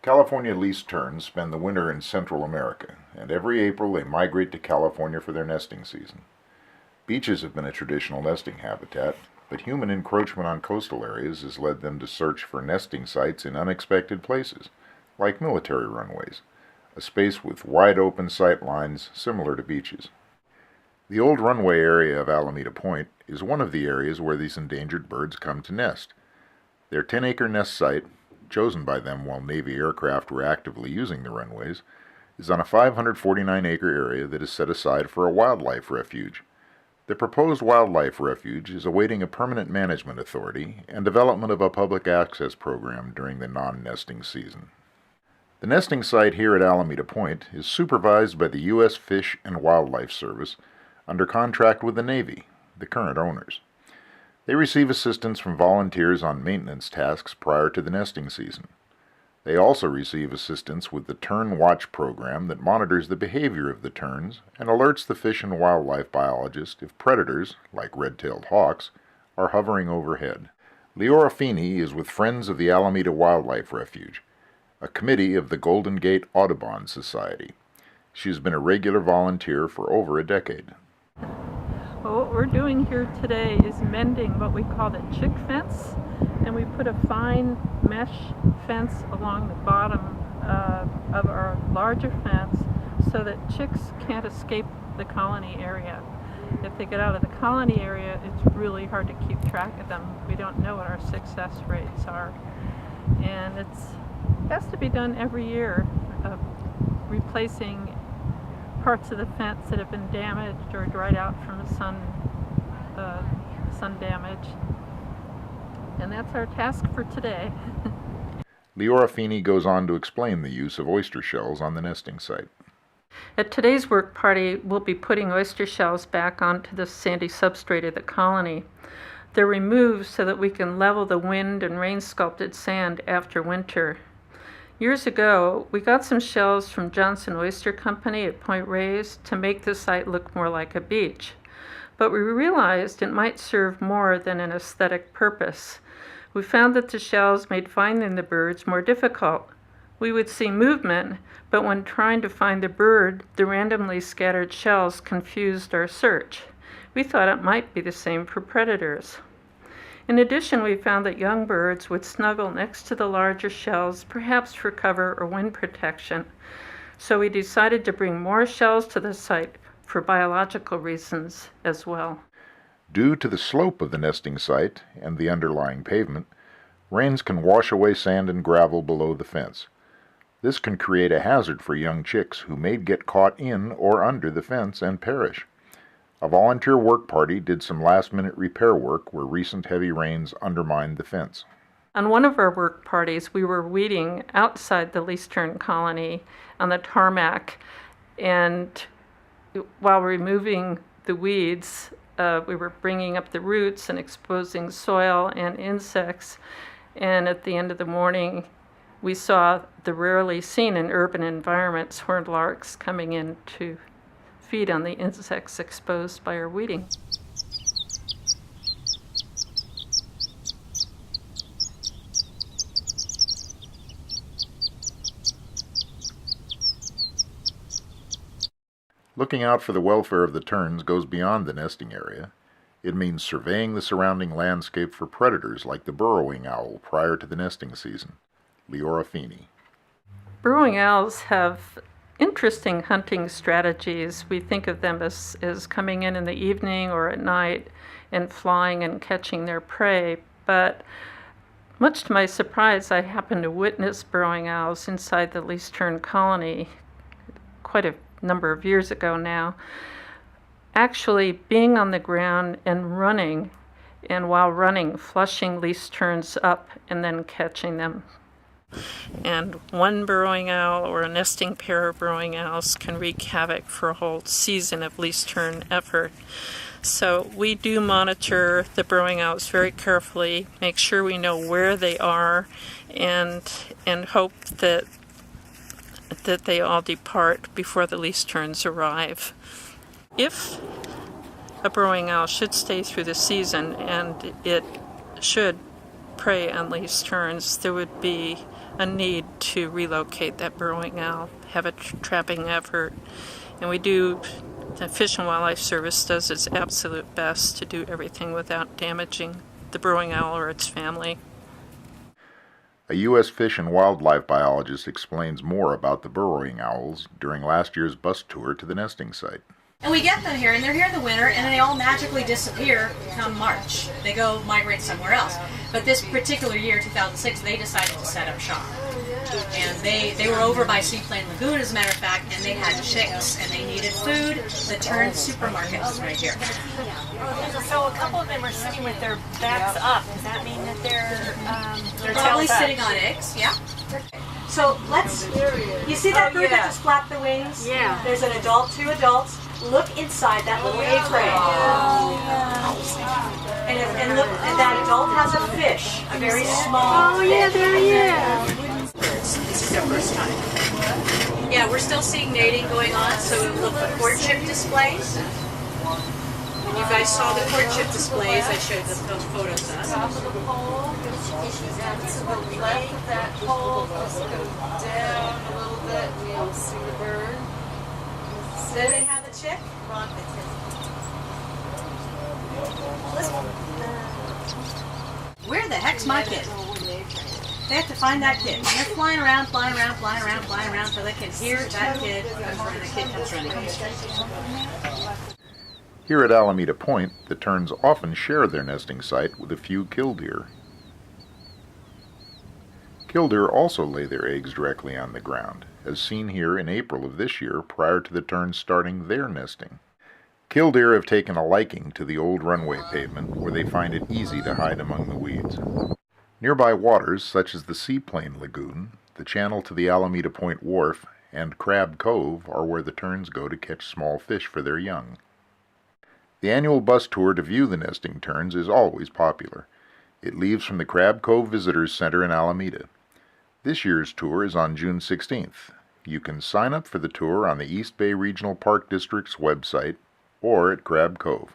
California Least Terns spend the winter in Central America, and every April they migrate to California for their nesting season. Beaches have been a traditional nesting habitat, but human encroachment on coastal areas has led them to search for nesting sites in unexpected places, like military runways, a space with wide open sight lines similar to beaches. The old runway area of Alameda Point is one of the areas where these endangered birds come to nest. Their 10-acre nest site, chosen by them while Navy aircraft were actively using the runways, is on a 549-acre area that is set aside for a wildlife refuge. The proposed wildlife refuge is awaiting a permanent management authority and development of a public access program during the non-nesting season. The nesting site here at Alameda Point is supervised by the U.S. Fish and Wildlife Service under contract with the Navy, the current owners. They receive assistance from volunteers on maintenance tasks prior to the nesting season. They also receive assistance with the Tern Watch program that monitors the behavior of the terns and alerts the fish and wildlife biologist if predators, like red-tailed hawks, are hovering overhead. Leora Feeney is with Friends of the Alameda Wildlife Refuge, a committee of the Golden Gate Audubon Society. She has been a regular volunteer for over a decade. Well, what we're doing here today is mending what we call the chick fence, and we put a fine mesh fence along the bottom of our larger fence so that chicks can't escape the colony area. If they get out of the colony area, it's really hard to keep track of them. We don't know what our success rates are, and it has to be done every year, replacing parts of the fence that have been damaged or dried out from the sun damage. And that's our task for today. Leora Feeney goes on to explain the use of oyster shells on the nesting site. At today's work party, we'll be putting oyster shells back onto the sandy substrate of the colony. They're removed so that we can level the wind and rain sculpted sand after winter. Years ago, we got some shells from Johnson Oyster Company at Point Reyes to make the site look more like a beach. But we realized it might serve more than an aesthetic purpose. We found that the shells made finding the birds more difficult. We would see movement, but when trying to find the bird, the randomly scattered shells confused our search. We thought it might be the same for predators. In addition, we found that young birds would snuggle next to the larger shells, perhaps for cover or wind protection. So we decided to bring more shells to the site for biological reasons as well. Due to the slope of the nesting site and the underlying pavement, rains can wash away sand and gravel below the fence. This can create a hazard for young chicks who may get caught in or under the fence and perish. A volunteer work party did some last-minute repair work where recent heavy rains undermined the fence. On one of our work parties, we were weeding outside the Least Tern colony on the tarmac, and while removing the weeds, we were bringing up the roots and exposing soil and insects, and at the end of the morning, we saw the rarely seen in urban environments horned larks coming in to feed on the insects exposed by our weeding. Looking out for the welfare of the terns goes beyond the nesting area. It means surveying the surrounding landscape for predators like the burrowing owl prior to the nesting season. Leora Feeney. Burrowing owls have interesting hunting strategies. We think of them as coming in the evening or at night and flying and catching their prey. But much to my surprise, I happened to witness burrowing owls inside the Least Tern colony quite a number of years ago now, actually being on the ground and running, and while running, flushing Least Terns up and then catching them. And one burrowing owl or a nesting pair of burrowing owls can wreak havoc for a whole season of Least Tern effort. So we do monitor the burrowing owls very carefully, make sure we know where they are, and hope that they all depart before the Least Terns arrive. If a burrowing owl should stay through the season and it should prey on Least Terns, there would be a need to relocate that burrowing owl, have a trapping effort. And the Fish and Wildlife Service does its absolute best to do everything without damaging the burrowing owl or its family. A U.S. fish and wildlife biologist explains more about the burrowing owls during last year's bus tour to the nesting site. And we get them here, and they're here in the winter, and then they all magically disappear come March. They go migrate somewhere else. But this particular year, 2006, they decided to set up shop. And they were over by Seaplane Lagoon, as a matter of fact, and they had chicks, and they needed food. The Terns supermarket was right here. So a couple of them are sitting with their backs up. Does that mean that they're Probably sitting on eggs, yeah. So you see that bird that just flapped the wings? Yeah. There's an adult, two adults. Look inside that little egg tray. And look, that adult has a fish, a very small fish. Yeah, there he is. This is their first time. Yeah, we're still seeing mating going on, so we look for courtship displays. And you guys saw the courtship displays I showed those photos of. Top of the pole, she's got to the left of that pole, let's go down a little bit and you'll see the bird. Do they have the chick? Where the heck's my kid? They have to find that kid. And they're flying around so they can hear that kid when the kid comes running. Here at Alameda Point, the terns often share their nesting site with a few killdeer. Killdeer also lay their eggs directly on the ground, as seen here in April of this year prior to the terns starting their nesting. Killdeer have taken a liking to the old runway pavement where they find it easy to hide among the weeds. Nearby waters such as the Seaplane Lagoon, the channel to the Alameda Point Wharf, and Crab Cove are where the terns go to catch small fish for their young. The annual bus tour to view the nesting terns is always popular. It leaves from the Crab Cove Visitors Center in Alameda. This year's tour is on June 16th. You can sign up for the tour on the East Bay Regional Park District's website or at Crab Cove.